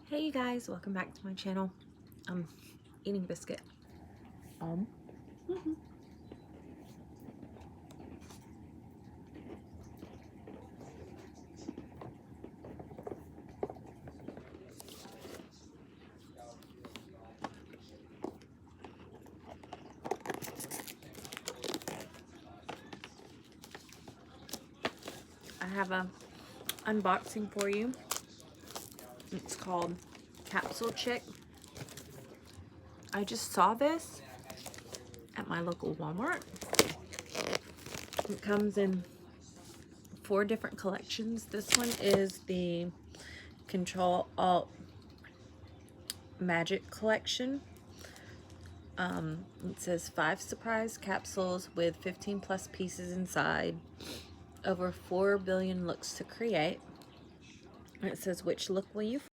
Hey you guys, welcome back to my channel. I'm eating biscuit. I have a unboxing for you. It's called Capsule Chix. I just saw this at my local Walmart. It comes in 4 different collections. This one is the Control Alt Magic collection. It says 5 surprise capsules with 15 plus pieces inside. Over 4 billion looks to create. And it says, which look will you